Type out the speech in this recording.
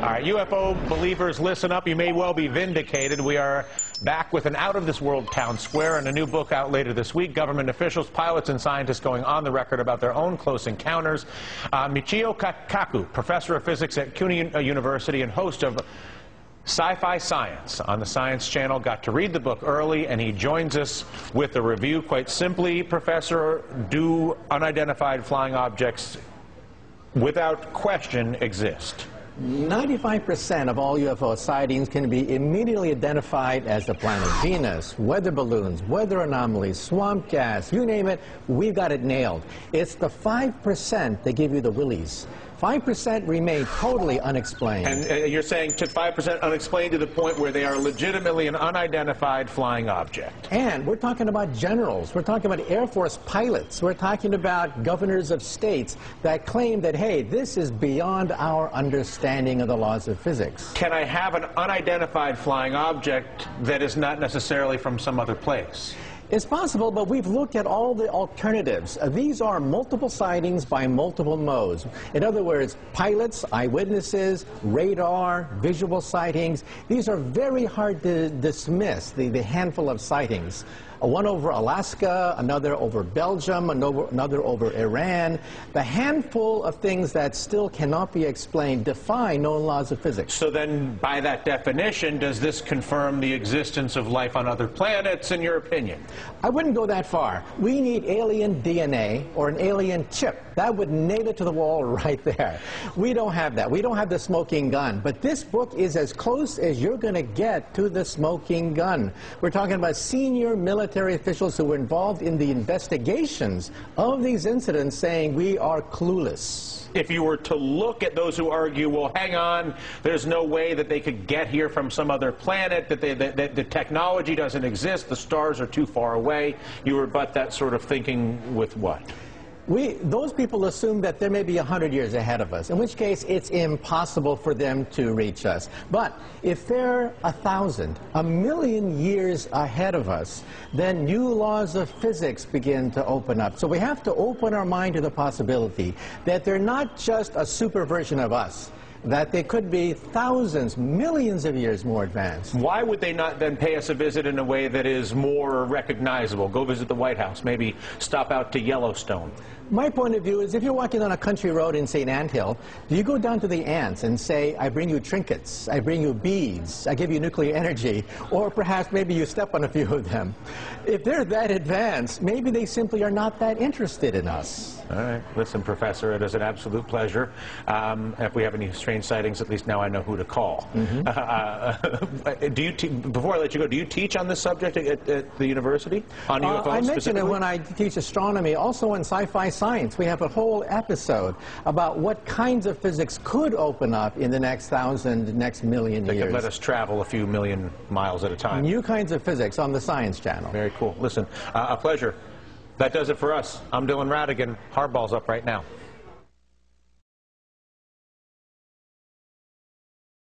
All right, UFO believers, listen up. You may well be vindicated. We are back with an out-of-this-world town square and a new book out later this week. Government officials, pilots, and scientists going on the record about their own close encounters. Michio Kaku, professor of physics at CUNY University and host of Sci-Fi Science on the Science Channel, got to read the book early, and he joins us with a review. Quite simply, Professor, do unidentified flying objects without question exist? 95% of all UFO sightings can be immediately identified as the planet Venus, weather balloons, weather anomalies, swamp gas, you name it, we've got it nailed. It's the 5% that give you the willies. 5% remain totally unexplained. And you're saying to 5% unexplained to the point where they are legitimately an unidentified flying object. And we're talking about generals. We're talking about Air Force pilots. We're talking about governors of states that claim that, hey, this is beyond our understanding of the laws of physics. Can I have an unidentified flying object that is not necessarily from some other place? It's possible, but we've looked at all the alternatives. These are multiple sightings by multiple modes. In other words, pilots, eyewitnesses, radar, visual sightings. These are very hard to dismiss, the handful of sightings. One over Alaska, another over Belgium, another over Iran. The handful of things that still cannot be explained defy known laws of physics. So then, by that definition, does this confirm the existence of life on other planets, in your opinion? I wouldn't go that far. We need alien DNA or an alien chip. That would nail it to the wall right there. We don't have that. We don't have the smoking gun. But this book is as close as you're going to get to the smoking gun. We're talking about senior military officials who were involved in the investigations of these incidents saying we are clueless. If you were to look at those who argue, well, hang on, there's no way that they could get here from some other planet, that the technology doesn't exist, the stars are too far away, you rebut that sort of thinking with what? Those people assume that there may be 100 years ahead of us, in which case it's impossible for them to reach us. But if they're 1,000, 1,000,000 years ahead of us, then new laws of physics begin to open up. So we have to open our mind to the possibility that they're not just a super version of us, that they could be thousands, millions of years more advanced. Why would they not then pay us a visit in a way that is more recognizable? Go visit the White House, maybe stop out to Yellowstone. My point of view is if you're walking on a country road in St. Anthill, do you go down to the ants and say, I bring you trinkets, I bring you beads, I give you nuclear energy, or perhaps maybe you step on a few of them. If they're that advanced, maybe they simply are not that interested in us. All right. Listen, Professor, it is an absolute pleasure. If we have any strange sightings, at least now I know who to call. Before I let you go, do you teach on this subject at the university? On UFOs I mentioned it specifically? when I teach astronomy. Also in Sci-Fi Science, we have a whole episode about what kinds of physics could open up in the next 1,000, next million years. They could let us travel a few million miles at a time. New kinds of physics on the Science Channel. Very cool. Listen, a pleasure. That does it for us. I'm Dylan Radigan. Hardball's up right now.